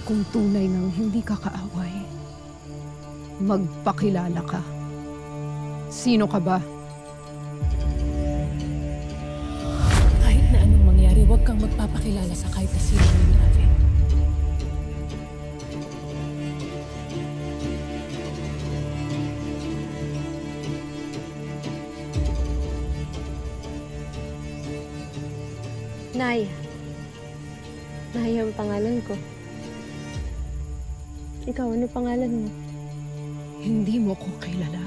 Kung tunay nang hindi ka kaaway, magpakilala ka. Sino ka ba? Kahit na anong mangyari, huwag kang magpapakilala sa kahit na sino ni Rafi. Nay. Nay ang pangalan ko. Ikaw, ano pangalan mo? Hindi mo ko kilala?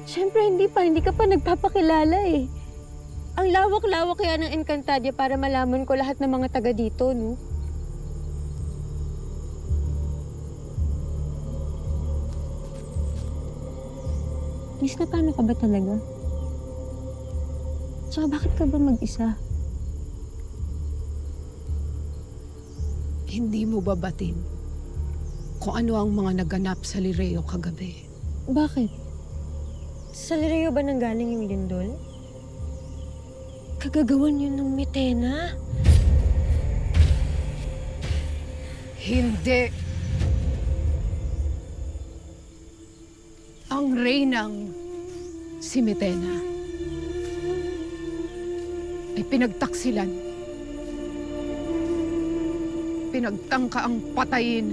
Siyempre, hindi pa. Hindi ka pa nagpapakilala eh. Ang lawak-lawak kaya ng Encantadia para malaman ko lahat ng mga taga dito, no? Miss, na paano ka ba talaga? Tsaka bakit ka ba mag-isa? Hindi mo babatin kung ano ang mga naganap sa Lireo kagabi. Bakit? Sa Lireo ba nanggaling yung lindol? Kagagawan yun ng Mitena? Hindi. Ang reynang si Mitena ay pinagtaksilan. Pinagtangka ang patayin.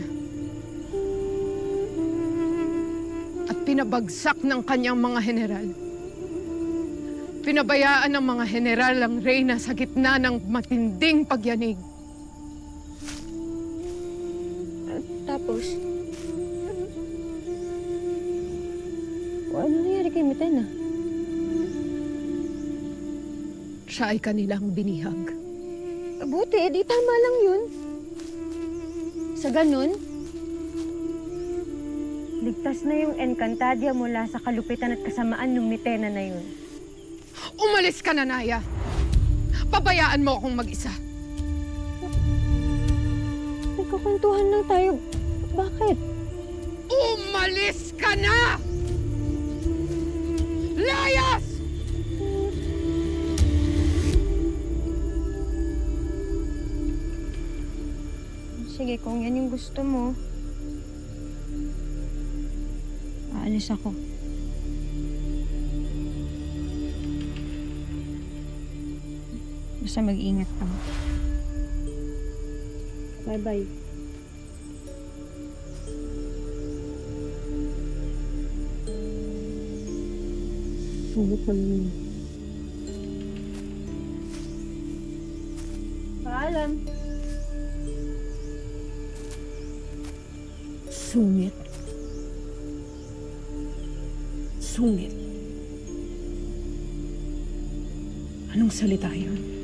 At pinabagsak ng kanyang mga general. Pinabayaan ng mga general ang reyna sa gitna ng matinding pagyanig. Tapos? Ano nangyari kay Mitena? Siya ay kanilang binihag. Buti, di tama lang yun. Sa ganun, ligtas na yung Encantadia mula sa kalupitan at kasamaan ng Mitena na yun. Umalis ka na, Naya. Pabayaan mo akong mag-isa. Nagkakwentuhan lang tayo. Bakit? Umalis ka na! Layas! Sige, kung yan yung gusto mo, aalis ako. Basta mag-ingat ka. Bye-bye. Sulit mo naman. Paalam. Sungit. Sungit. Anong salita yun?